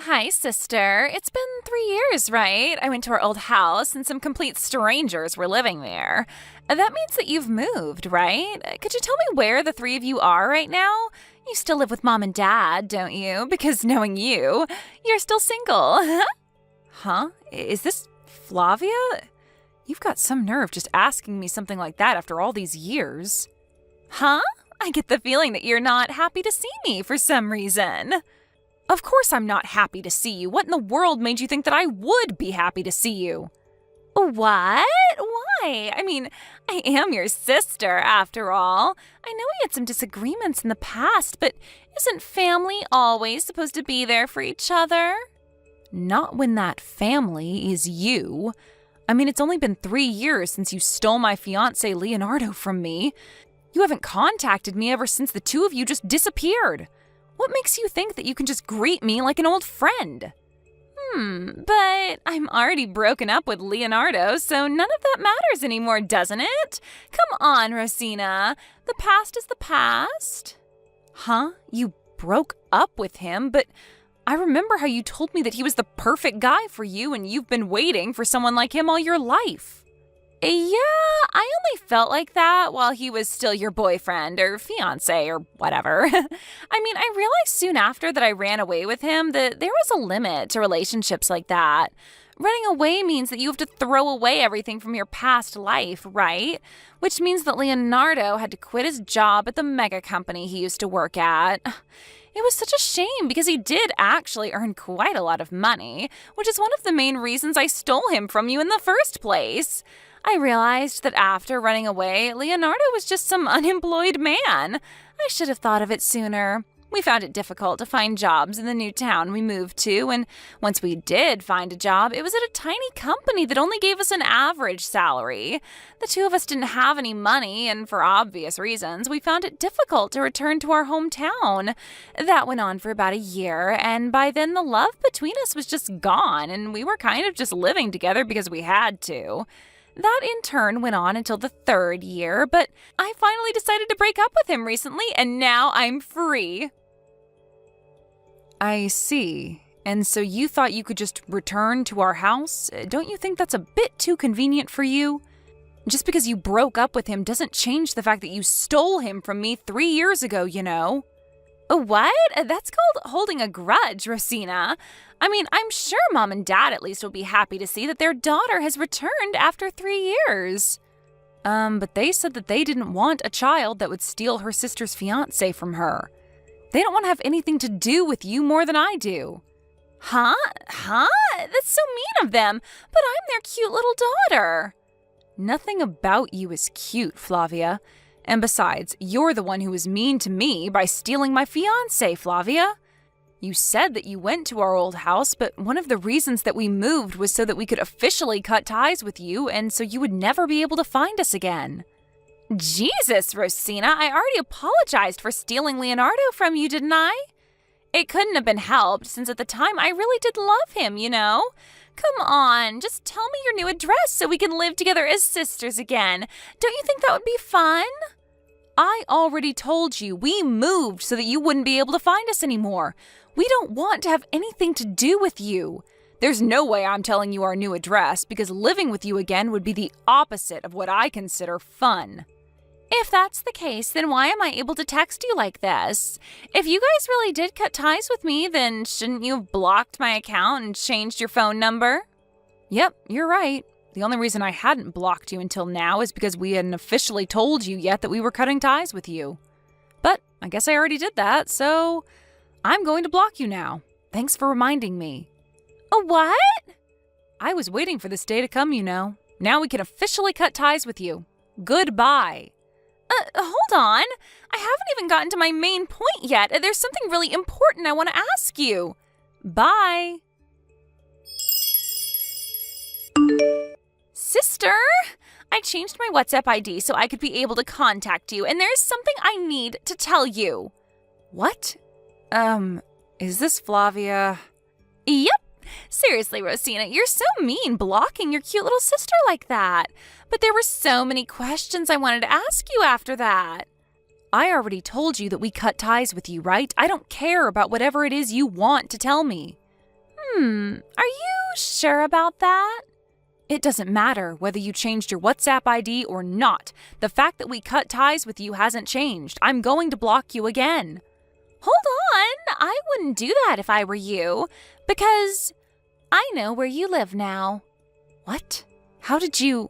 Hi, sister. It's been 3 years, right? I went to our old house and some complete strangers were living there. That means that you've moved, right? Could you tell me where the three of you are right now? You still live with mom and dad, don't you? Because knowing you, you're still single. Huh? Is this Flavia? You've got some nerve just asking me something like that after all these years. Huh? I get the feeling that you're not happy to see me for some reason. Of course I'm not happy to see you. What in the world made you think that I would be happy to see you? What? Why? I mean, I am your sister, after all. I know we had some disagreements in the past, but isn't family always supposed to be there for each other? Not when that family is you. I mean, it's only been 3 years since you stole my fiancé Leonardo from me. You haven't contacted me ever since the two of you just disappeared. What makes you think that you can just greet me like an old friend? But I'm already broken up with Leonardo, so none of that matters anymore, doesn't it? Come on, Rosina. The past is the past. Huh? You broke up with him, but I remember how you told me that he was the perfect guy for you and you've been waiting for someone like him all your life. Yeah, I only felt like that while he was still your boyfriend or fiancé or whatever. I mean, I realized soon after that I ran away with him that there was a limit to relationships like that. Running away means that you have to throw away everything from your past life, right? Which means that Leonardo had to quit his job at the mega company he used to work at. It was such a shame because he did actually earn quite a lot of money, which is one of the main reasons I stole him from you in the first place. I realized that after running away, Leonardo was just some unemployed man. I should have thought of it sooner. We found it difficult to find jobs in the new town we moved to, and once we did find a job, it was at a tiny company that only gave us an average salary. The two of us didn't have any money, and for obvious reasons, we found it difficult to return to our hometown. That went on for about a year, and by then the love between us was just gone, and we were kind of just living together because we had to. That in turn went on until the 3rd year, but I finally decided to break up with him recently, and now I'm free. I see. And so you thought you could just return to our house? Don't you think that's a bit too convenient for you? Just because you broke up with him doesn't change the fact that you stole him from me 3 years ago, you know. What? That's called holding a grudge, Rosina. I mean, I'm sure Mom and Dad at least will be happy to see that their daughter has returned after 3 years. But they said that they didn't want a child that would steal her sister's fiancé from her. They don't want to have anything to do with you more than I do. Huh? That's so mean of them, but I'm their cute little daughter. Nothing about you is cute, Flavia. And besides, you're the one who was mean to me by stealing my fiancé, Flavia. You said that you went to our old house, but one of the reasons that we moved was so that we could officially cut ties with you and so you would never be able to find us again. Jesus, Rosina, I already apologized for stealing Leonardo from you, didn't I? It couldn't have been helped, since at the time I really did love him, you know? Come on, just tell me your new address so we can live together as sisters again. Don't you think that would be fun? I already told you we moved so that you wouldn't be able to find us anymore. We don't want to have anything to do with you. There's no way I'm telling you our new address because living with you again would be the opposite of what I consider fun. If that's the case, then why am I able to text you like this? If you guys really did cut ties with me, then shouldn't you have blocked my account and changed your phone number? Yep, you're right. The only reason I hadn't blocked you until now is because we hadn't officially told you yet that we were cutting ties with you. But I guess I already did that, so I'm going to block you now. Thanks for reminding me. A what? I was waiting for this day to come, you know. Now we can officially cut ties with you. Goodbye. Hold on. I haven't even gotten to my main point yet. There's something really important I want to ask you. Bye. Sister, I changed my WhatsApp ID so I could be able to contact you, and there's something I need to tell you. What? Is this Flavia? Yep. Seriously, Rosina, you're so mean blocking your cute little sister like that. But there were so many questions I wanted to ask you after that. I already told you that we cut ties with you, right? I don't care about whatever it is you want to tell me. Are you sure about that? It doesn't matter whether you changed your WhatsApp ID or not. The fact that we cut ties with you hasn't changed. I'm going to block you again. Hold on, I wouldn't do that if I were you, because I know where you live now. What? How did you?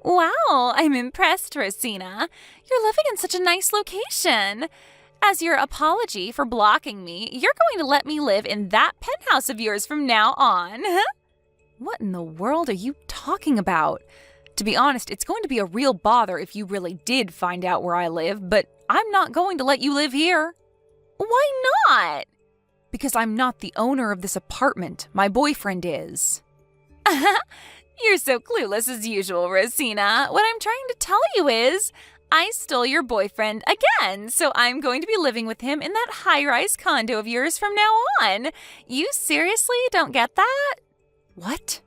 Wow, I'm impressed, Rosina. You're living in such a nice location. As your apology for blocking me, you're going to let me live in that penthouse of yours from now on. What in the world are you talking about? To be honest, it's going to be a real bother if you really did find out where I live, but I'm not going to let you live here. Why not? Because I'm not the owner of this apartment. My boyfriend is. You're so clueless as usual, Rosina. What I'm trying to tell you is, I stole your boyfriend again, so I'm going to be living with him in that high-rise condo of yours from now on. You seriously don't get that? What?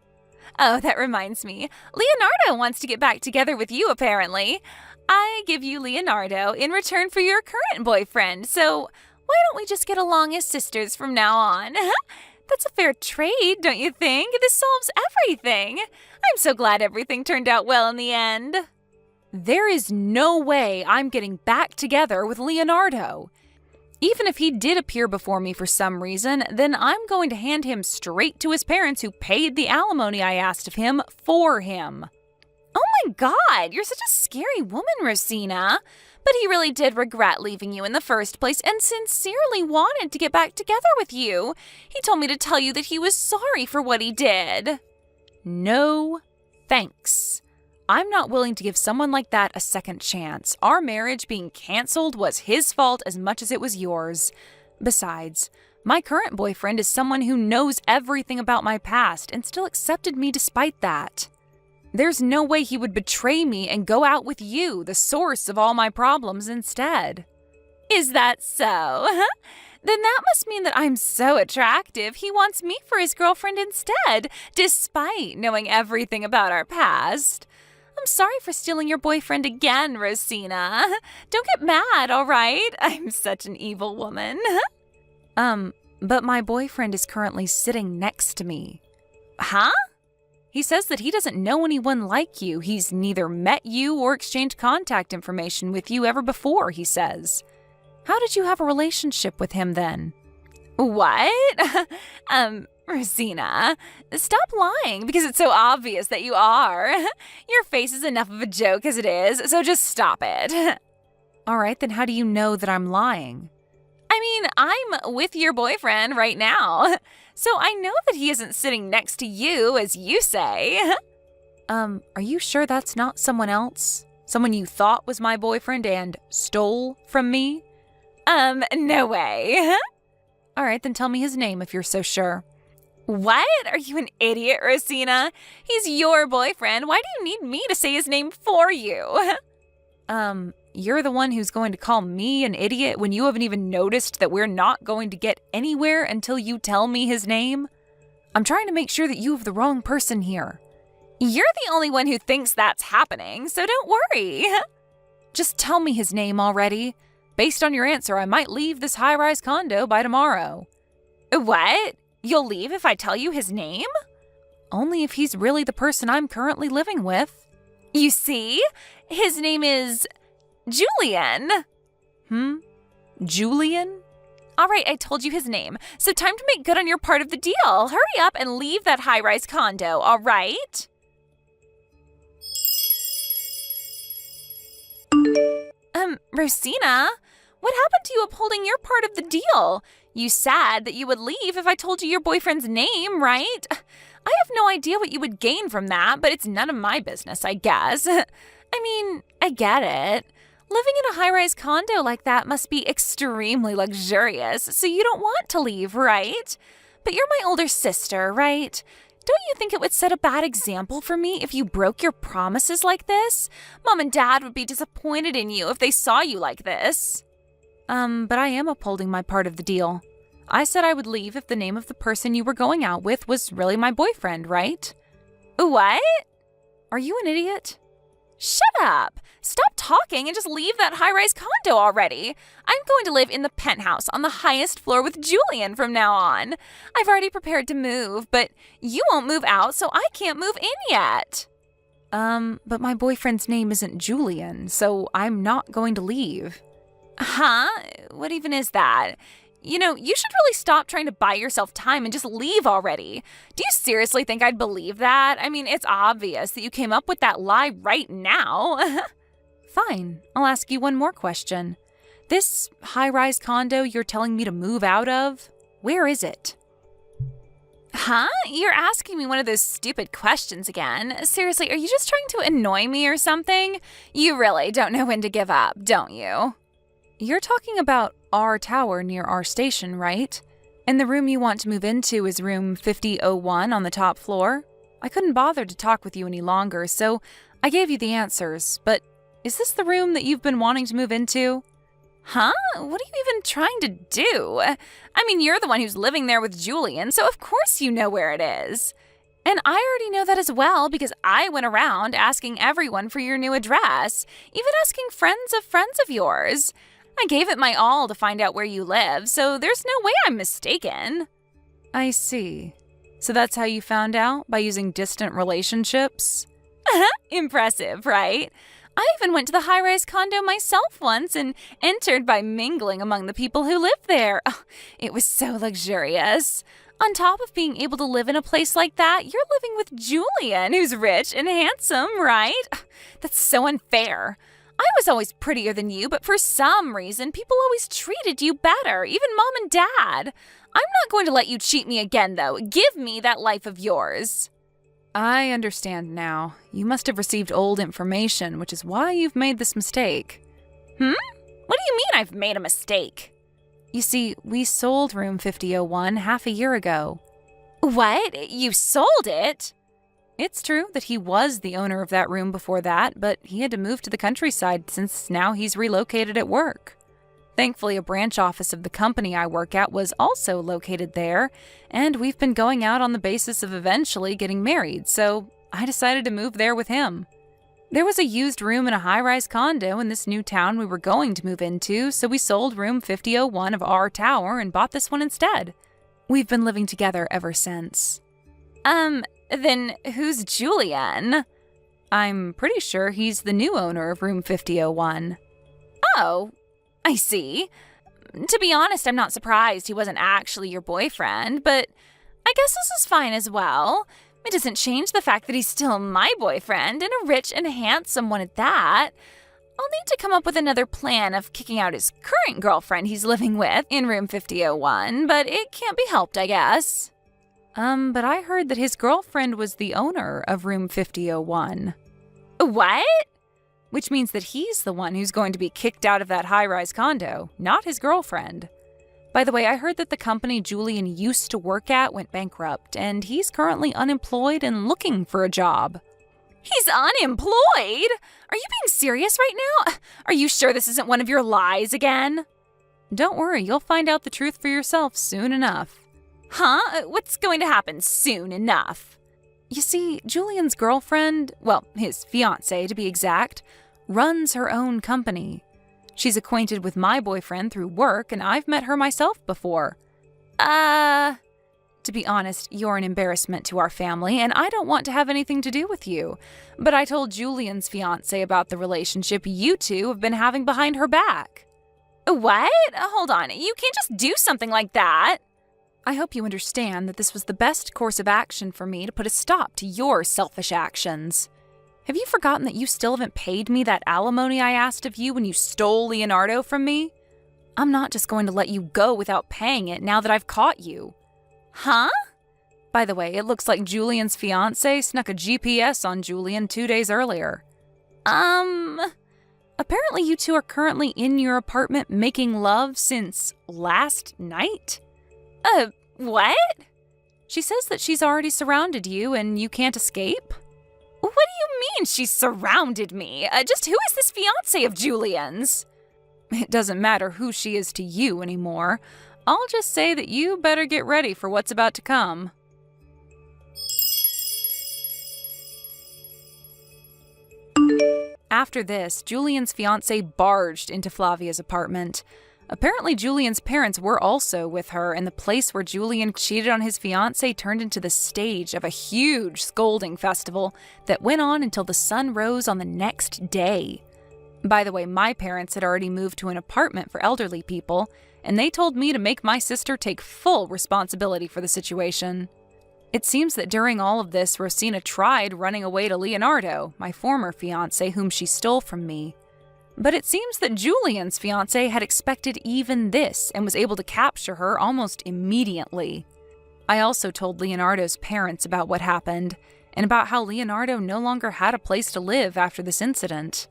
Oh, that reminds me. Leonardo wants to get back together with you, apparently. I give you Leonardo in return for your current boyfriend, so why don't we just get along as sisters from now on? That's a fair trade, don't you think? This solves everything. I'm so glad everything turned out well in the end. There is no way I'm getting back together with Leonardo. Even if he did appear before me for some reason, then I'm going to hand him straight to his parents who paid the alimony I asked of him for him. Oh my God, you're such a scary woman, Rosina. But he really did regret leaving you in the first place and sincerely wanted to get back together with you. He told me to tell you that he was sorry for what he did. No, thanks. I'm not willing to give someone like that a second chance. Our marriage being canceled was his fault as much as it was yours. Besides, my current boyfriend is someone who knows everything about my past and still accepted me despite that. There's no way he would betray me and go out with you, the source of all my problems, instead. Is that so? Then that must mean that I'm so attractive he wants me for his girlfriend instead, despite knowing everything about our past. I'm sorry for stealing your boyfriend again, Rosina. Don't get mad, all right? I'm such an evil woman. But my boyfriend is currently sitting next to me. Huh? He says that he doesn't know anyone like you. He's neither met you or exchanged contact information with you ever before, he says. How did you have a relationship with him then? What? Rosina, stop lying because it's so obvious that you are. Your face is enough of a joke as it is, so just stop it. All right, then how do you know that I'm lying? I mean, I'm with your boyfriend right now, so I know that he isn't sitting next to you, as you say. Are you sure that's not someone else? Someone you thought was my boyfriend and stole from me? No way. All right, then tell me his name if you're so sure. What? Are you an idiot, Rosina? He's your boyfriend. Why do you need me to say his name for you? You're the one who's going to call me an idiot when you haven't even noticed that we're not going to get anywhere until you tell me his name? I'm trying to make sure that you have the wrong person here. You're the only one who thinks that's happening, so don't worry. Just tell me his name already. Based on your answer, I might leave this high-rise condo by tomorrow. What? You'll leave if I tell you his name? Only if he's really the person I'm currently living with. You see? His name is Julian. Julian? All right, I told you his name. So time to make good on your part of the deal. Hurry up and leave that high-rise condo, all right? Rosina, what happened to you upholding your part of the deal? You said that you would leave if I told you your boyfriend's name, right? I have no idea what you would gain from that, but it's none of my business, I guess. I mean, I get it. Living in a high-rise condo like that must be extremely luxurious, so you don't want to leave, right? But you're my older sister, right? Don't you think it would set a bad example for me if you broke your promises like this? Mom and Dad would be disappointed in you if they saw you like this. But I am upholding my part of the deal. I said I would leave if the name of the person you were going out with was really my boyfriend, right? What? Are you an idiot? Shut up! Stop talking and just leave that high-rise condo already. I'm going to live in the penthouse on the highest floor with Julian from now on. I've already prepared to move, but you won't move out, so I can't move in yet. But my boyfriend's name isn't Julian, so I'm not going to leave. Huh? What even is that? You know, you should really stop trying to buy yourself time and just leave already. Do you seriously think I'd believe that? I mean, it's obvious that you came up with that lie right now. Fine, I'll ask you one more question. This high-rise condo you're telling me to move out of, where is it? Huh? You're asking me one of those stupid questions again. Seriously, are you just trying to annoy me or something? You really don't know when to give up, don't you? You're talking about our tower near our station, right? And the room you want to move into is room 5001 on the top floor? I couldn't bother to talk with you any longer, so I gave you the answers, but is this the room that you've been wanting to move into? Huh? What are you even trying to do? I mean, you're the one who's living there with Julian, so of course you know where it is. And I already know that as well because I went around asking everyone for your new address, even asking friends of yours. I gave it my all to find out where you live, so there's no way I'm mistaken. I see. So that's how you found out? By using distant relationships? Impressive, right? I even went to the high-rise condo myself once and entered by mingling among the people who lived there. Oh, it was so luxurious. On top of being able to live in a place like that, you're living with Julian, who's rich and handsome, right? That's so unfair. I was always prettier than you, but for some reason, people always treated you better, even Mom and Dad. I'm not going to let you cheat me again, though. Give me that life of yours. I understand now. You must have received old information, which is why you've made this mistake. What do you mean I've made a mistake? You see, we sold room 5001 half a year ago. What? You sold it? It's true that he was the owner of that room before that, but he had to move to the countryside since now he's relocated at work. Thankfully, a branch office of the company I work at was also located there, and we've been going out on the basis of eventually getting married, so I decided to move there with him. There was a used room in a high-rise condo in this new town we were going to move into, so we sold room 5001 of our tower and bought this one instead. We've been living together ever since. Then who's Julian? I'm pretty sure he's the new owner of room 5001. Oh, I see. To be honest, I'm not surprised he wasn't actually your boyfriend, but I guess this is fine as well. It doesn't change the fact that he's still my boyfriend, and a rich and handsome one at that. I'll need to come up with another plan of kicking out his current girlfriend he's living with in room 5001, but it can't be helped, I guess. But I heard that his girlfriend was the owner of room 5001. What? Which means that he's the one who's going to be kicked out of that high-rise condo, not his girlfriend. By the way, I heard that the company Julian used to work at went bankrupt, and he's currently unemployed and looking for a job. He's unemployed? Are you being serious right now? Are you sure this isn't one of your lies again? Don't worry, you'll find out the truth for yourself soon enough. Huh? What's going to happen soon enough? You see, Julian's girlfriend, well, his fiancé to be exact, runs her own company. She's acquainted with my boyfriend through work, and I've met her myself before. To be honest, you're an embarrassment to our family, and I don't want to have anything to do with you. But I told Julian's fiancé about the relationship you two have been having behind her back. What? Hold on, you can't just do something like that. I hope you understand that this was the best course of action for me to put a stop to your selfish actions. Have you forgotten that you still haven't paid me that alimony I asked of you when you stole Leonardo from me? I'm not just going to let you go without paying it now that I've caught you. Huh? By the way, it looks like Julian's fiancé snuck a GPS on Julian 2 days earlier. Apparently you two are currently in your apartment making love since last night? What? She says that she's already surrounded you and you can't escape. What do you mean she's surrounded me? Just who is this fiancé of Julian's? It doesn't matter who she is to you anymore. I'll just say that you better get ready for what's about to come. After this, Julian's fiancé barged into Flavia's apartment. Apparently, Julian's parents were also with her, and the place where Julian cheated on his fiancée turned into the stage of a huge scolding festival that went on until the sun rose on the next day. By the way, my parents had already moved to an apartment for elderly people, and they told me to make my sister take full responsibility for the situation. It seems that during all of this, Rosina tried running away to Leonardo, my former fiancé whom she stole from me. But it seems that Julian's fiancé had expected even this and was able to capture her almost immediately. I also told Leonardo's parents about what happened and about how Leonardo no longer had a place to live after this incident.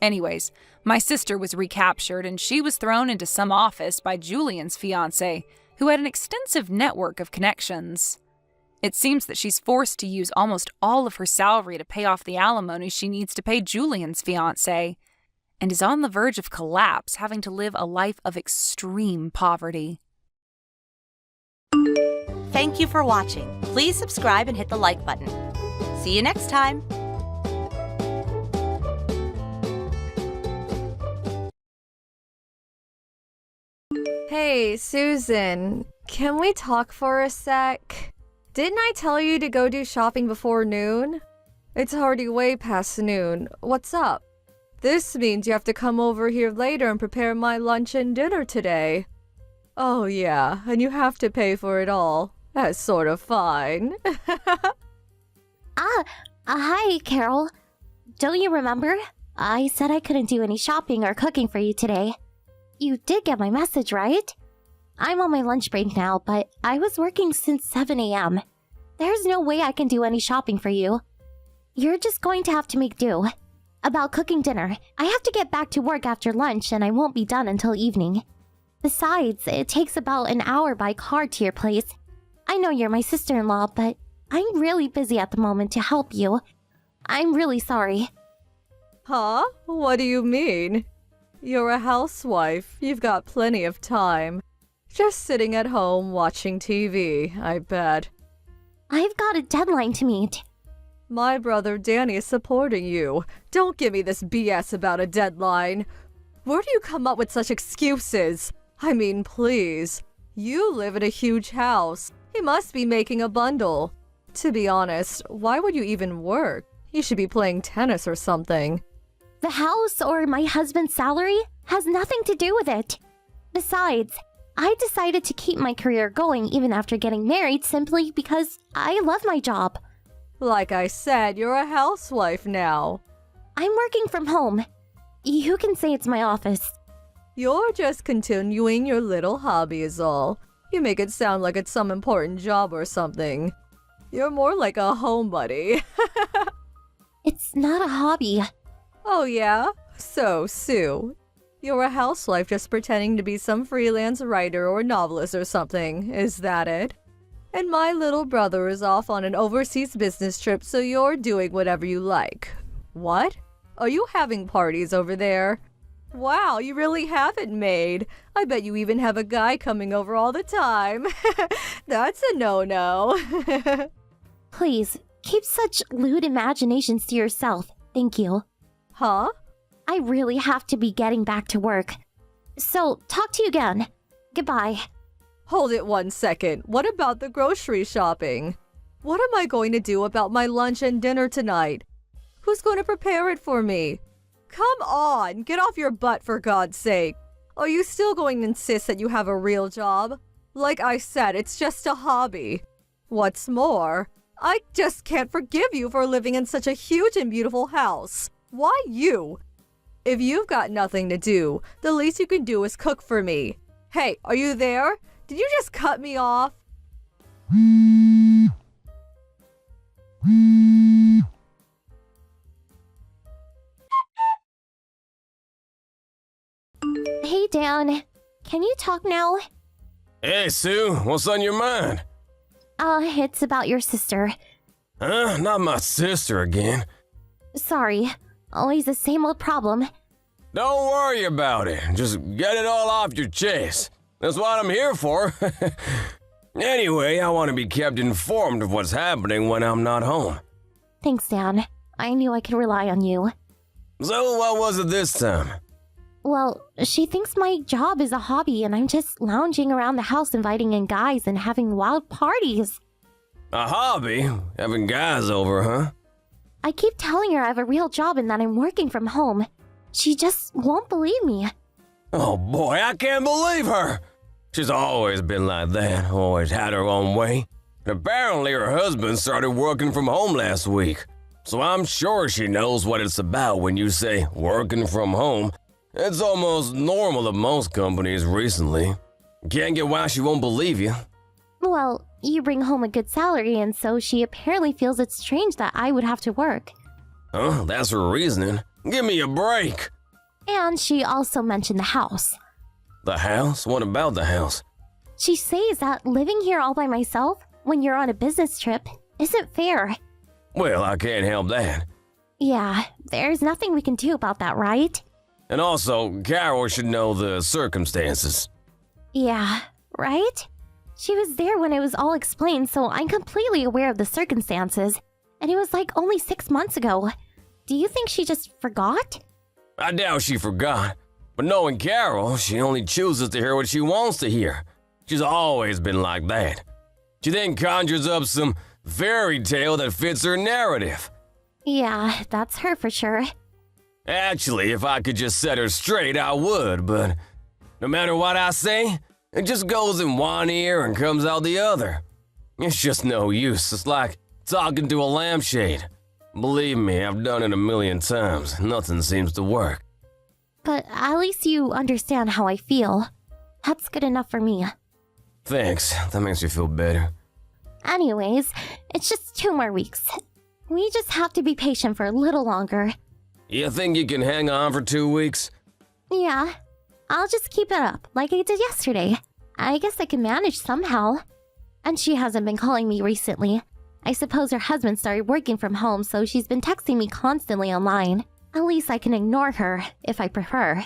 Anyways, my sister was recaptured and she was thrown into some office by Julian's fiancé, who had an extensive network of connections. It seems that she's forced to use almost all of her salary to pay off the alimony she needs to pay Julian's fiancé, and is on the verge of collapse, having to live a life of extreme poverty. Thank you for watching. Please subscribe and hit the like button. See you next time. Hey, Susan, can we talk for a sec? Didn't I tell you to go do shopping before noon? It's already way past noon. What's up? This means you have to come over here later and prepare my lunch and dinner today. Oh yeah, and you have to pay for it all. That's sort of fine. Hi, Carol. Don't you remember? I said I couldn't do any shopping or cooking for you today. You did get my message, right? I'm on my lunch break now, but I was working since 7 a.m. There's no way I can do any shopping for you. You're just going to have to make do. About cooking dinner, I have to get back to work after lunch and I won't be done until evening. Besides, it takes about an hour by car to your place. I know you're my sister-in-law, but I'm really busy at the moment to help you. I'm really sorry. Huh? What do you mean? You're a housewife. You've got plenty of time. Just sitting at home watching TV, I bet. I've got a deadline to meet. My brother Danny is supporting you. Don't give me this BS about a deadline. Where do you come up with such excuses? I mean, please. You live in a huge house. He must be making a bundle. To be honest, why would you even work? You should be playing tennis or something. The house or my husband's salary has nothing to do with it. Besides, I decided to keep my career going even after getting married simply because I love my job. Like I said, you're a housewife now. I'm working from home. You can say it's my office. You're just continuing your little hobby is all. You make it sound like it's some important job or something. You're more like a homebody. It's not a hobby. Oh yeah? So, Sue, you're a housewife just pretending to be some freelance writer or novelist or something, is that it? And my little brother is off on an overseas business trip, so you're doing whatever you like. What? Are you having parties over there? Wow, you really have it made. I bet you even have a guy coming over all the time. That's a no-no. Please, keep such lewd imaginations to yourself. Thank you. Huh? I really have to be getting back to work. So, talk to you again. Goodbye. Hold it 1 second. What about the grocery shopping? What am I going to do about my lunch and dinner tonight? Who's going to prepare it for me? Come on, get off your butt for God's sake. Are you still going to insist that you have a real job? Like I said, it's just a hobby. What's more, I just can't forgive you for living in such a huge and beautiful house. Why you? If you've got nothing to do, the least you can do is cook for me. Hey, are you there? Did you just cut me off? Hey, Dan. Can you talk now? Hey, Sue, what's on your mind? It's about your sister. Huh? Not my sister again. Sorry. Always the same old problem. Don't worry about it. Just get it all off your chest. That's what I'm here for. Anyway, I want to be kept informed of what's happening when I'm not home. Thanks, Dan. I knew I could rely on you. So what was it this time? Well, she thinks my job is a hobby and I'm just lounging around the house inviting in guys and having wild parties. A hobby? Having guys over, huh? I keep telling her I have a real job and that I'm working from home. She just won't believe me. Oh boy, I can't believe her! She's always been like that, always had her own way. And apparently her husband started working from home last week. So I'm sure she knows what it's about when you say working from home. It's almost normal at most companies recently. Can't get why she won't believe you. Well, you bring home a good salary and so she apparently feels it's strange that I would have to work. Huh? That's her reasoning. Give me a break. And she also mentioned the house. The house? What about the house? She says that living here all by myself when you're on a business trip isn't fair. Well, I can't help that. Yeah, there's nothing we can do about that, right? And also, Carol should know the circumstances. Yeah, right? She was there when it was all explained, so I'm completely aware of the circumstances. And it was like only 6 months ago. Do you think she just forgot? I doubt she forgot. But knowing Carol, she only chooses to hear what she wants to hear. She's always been like that. She then conjures up some fairy tale that fits her narrative. Yeah, that's her for sure. Actually, if I could just set her straight, I would, but no matter what I say, it just goes in one ear and comes out the other. It's just no use. It's like talking to a lampshade. Believe me, I've done it a million times. Nothing seems to work. But at least you understand how I feel. That's good enough for me. Thanks. That makes me feel better. Anyways, it's just 2 more weeks. We just have to be patient for a little longer. You think you can hang on for 2 weeks? Yeah, I'll just keep it up like I did yesterday. I guess I can manage somehow. And she hasn't been calling me recently. I suppose her husband started working from home, so she's been texting me constantly online. At least I can ignore her, if I prefer.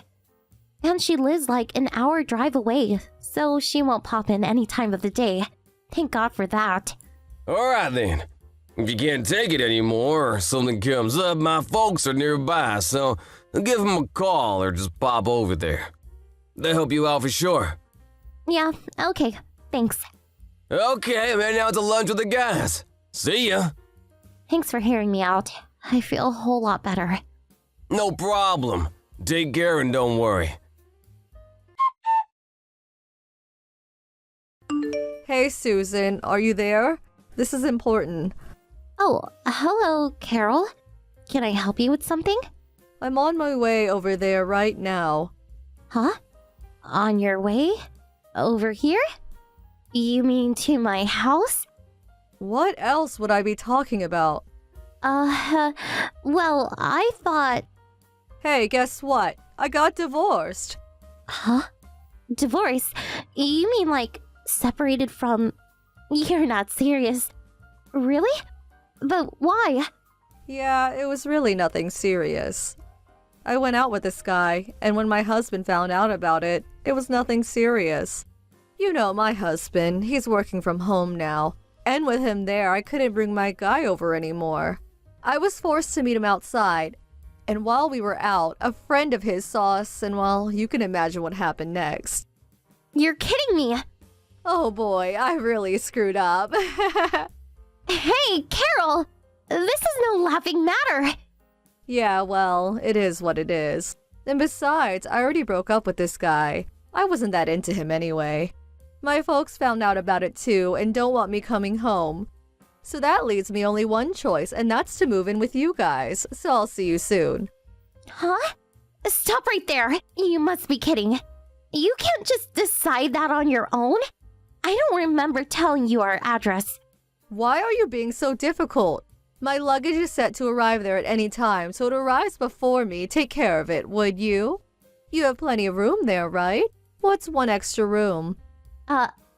And she lives like an hour drive away, so she won't pop in any time of the day. Thank God for that. Alright then. If you can't take it anymore or something comes up, my folks are nearby, so give them a call or just pop over there. They'll help you out for sure. Yeah, okay, thanks. Okay, I'm heading out to lunch with the guys. See ya. Thanks for hearing me out. I feel a whole lot better. No problem. Take care and don't worry. Hey, Susan, are you there? This is important. Oh, hello, Carol. Can I help you with something? I'm on my way over there right now. Huh? On your way? Over here? You mean to my house? What else would I be talking about? Well, I thought... Hey, guess what? I got divorced. Huh? Divorce? You mean like separated from... You're not serious. Really? But why? Yeah, it was really nothing serious. I went out with this guy, and when my husband found out about it, it was nothing serious. You know my husband, he's working from home now, and with him there, I couldn't bring my guy over anymore. I was forced to meet him outside, and while we were out, a friend of his saw us, and well, you can imagine what happened next. You're kidding me! Oh boy, I really screwed up. Hey, Carol! This is no laughing matter! Yeah, well, it is what it is. And besides, I already broke up with this guy. I wasn't that into him anyway. My folks found out about it too and don't want me coming home. So that leaves me only one choice, and that's to move in with you guys. So I'll see you soon. Huh? Stop right there! You must be kidding. You can't just decide that on your own? I don't remember telling you our address. Why are you being so difficult? My luggage is set to arrive there at any time, so it arrives before me. Take care of it, would you? You have plenty of room there, right? What's one extra room?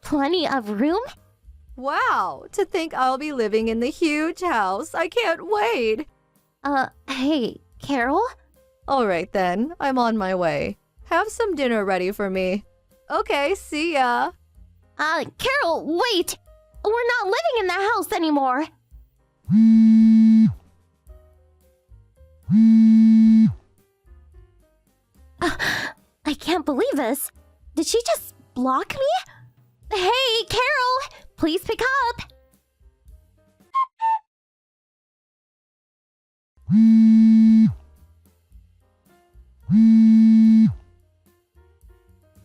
Plenty of room? Wow, to think I'll be living in the huge house. I can't wait. Hey, Carol? All right then, I'm on my way. Have some dinner ready for me. Okay, see ya. Carol, wait! We're not living in the house anymore! can't believe this. Did she just block me? Hey, Carol! Please pick up!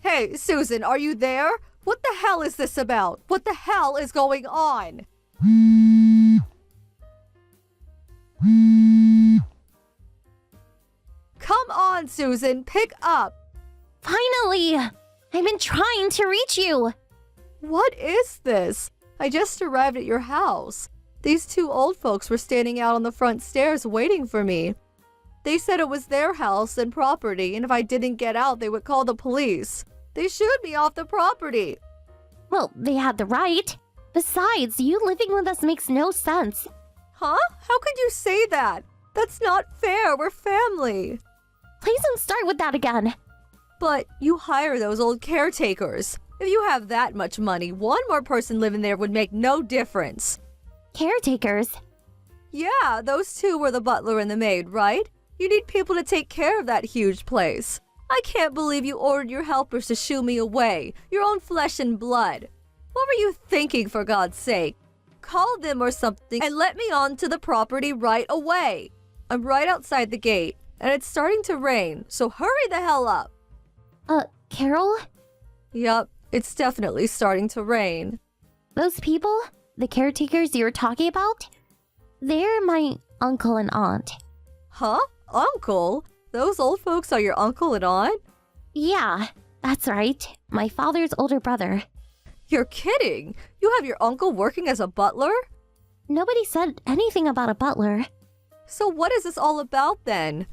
Hey, Susan, are you there? What the hell is this about? What the hell is going on? Come on, Susan, pick up. Finally! I've been trying to reach you! What is this? I just arrived at your house. These two old folks were standing out on the front stairs waiting for me. They said it was their house and property, and if I didn't get out, they would call the police. They shooed me off the property. Well, they had the right. Besides, you living with us makes no sense. Huh? How could you say that? That's not fair. We're family. Please don't start with that again. But you hire those old caretakers. If you have that much money, one more person living there would make no difference. Caretakers? Yeah, those two were the butler and the maid, right? You need people to take care of that huge place. I can't believe you ordered your helpers to shoo me away, your own flesh and blood. What were you thinking, for God's sake? Call them or something and let me onto the property right away. I'm right outside the gate, and it's starting to rain, so hurry the hell up. Carol? Yup, it's definitely starting to rain. Those people? The caretakers you were talking about? They're my uncle and aunt. Huh? Uncle? Those old folks are your uncle and aunt? Yeah, that's right. My father's older brother. You're kidding! You have your uncle working as a butler? Nobody said anything about a butler. So what is this all about then?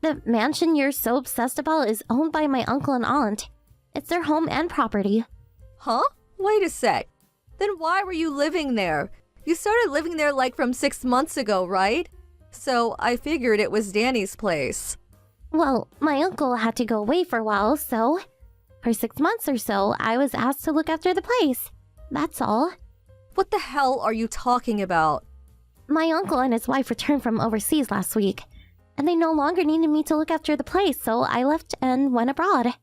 The mansion you're so obsessed about is owned by my uncle and aunt. It's their home and property. Huh? Wait a sec. Then why were you living there? You started living there like from 6 months ago, right? So I figured it was Danny's place. Well, my uncle had to go away for a while, so for 6 months or so, I was asked to look after the place. That's all. What the hell are you talking about? My uncle and his wife returned from overseas last week, and they no longer needed me to look after the place, so I left and went abroad.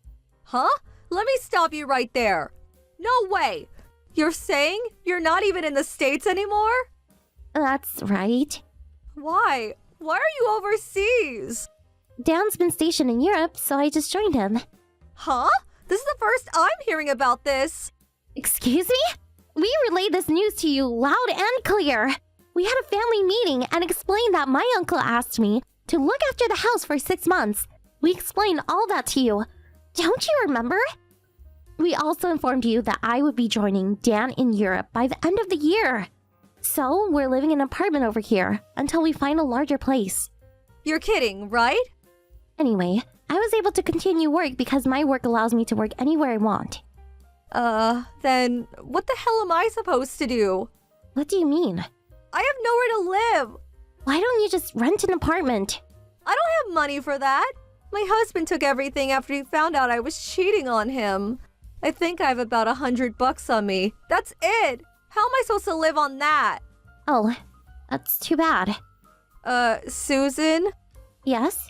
Huh? Let me stop you right there. No way! You're saying you're not even in the States anymore? That's right. Why? Why are you overseas? Dan's been stationed in Europe, so I just joined him. Huh? This is the first I'm hearing about this. Excuse me? We relayed this news to you loud and clear. We had a family meeting and explained that my uncle asked me to look after the house for 6 months. We explained all that to you. Don't you remember? We also informed you that I would be joining Dan in Europe by the end of the year. So we're living in an apartment over here until we find a larger place. You're kidding, right? Anyway, I was able to continue work because my work allows me to work anywhere I want. Then what the hell am I supposed to do? What do you mean? I have nowhere to live. Why don't you just rent an apartment? I don't have money for that. My husband took everything after he found out I was cheating on him. I think I have about $100 on me. That's it. How am I supposed to live on that? Oh, that's too bad. Susan? Yes?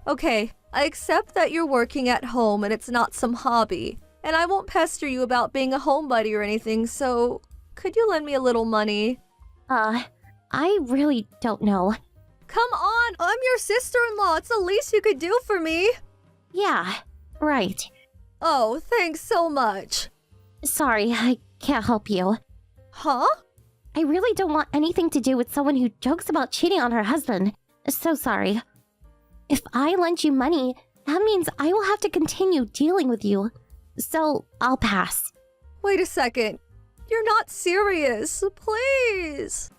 Okay, I accept that you're working at home and it's not some hobby. And I won't pester you about being a homebody or anything, so could you lend me a little money? I really don't know. Come on, I'm your sister-in-law. It's the least you could do for me. Yeah, right. Oh, thanks so much. Sorry, I can't help you. Huh? I really don't want anything to do with someone who jokes about cheating on her husband. So sorry. If I lend you money, that means I will have to continue dealing with you. So I'll pass. Wait a second. You're not serious. Please.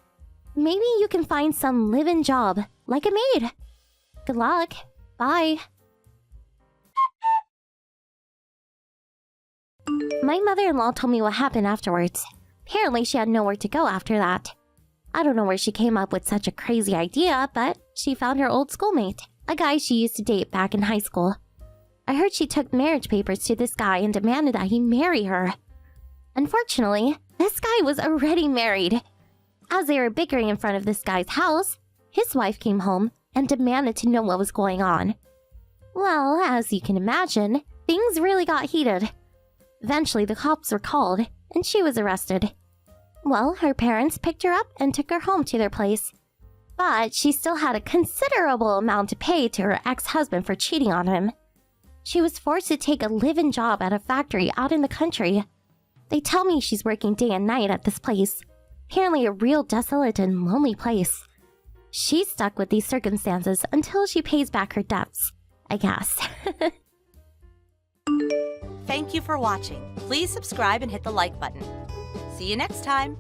Maybe you can find some live-in job, like a maid. Good luck. Bye. My mother-in-law told me what happened afterwards. Apparently she had nowhere to go after that. I don't know where she came up with such a crazy idea, but she found her old schoolmate, a guy she used to date back in high school. I heard she took marriage papers to this guy and demanded that he marry her. Unfortunately, this guy was already married. As they were bickering in front of this guy's house, his wife came home and demanded to know what was going on. Well, as you can imagine, Things really got heated. Eventually, the cops were called, and she was arrested. Well, her parents picked her up and took her home to their place. But she still had a considerable amount to pay to her ex-husband for cheating on him. She was forced to take a live-in job at a factory out in the country. They tell me she's working day and night at this place. Apparently a real desolate and lonely place. She's stuck with these circumstances until she pays back her debts, I guess. Thank you for watching. Please subscribe and hit the like button. See you next time.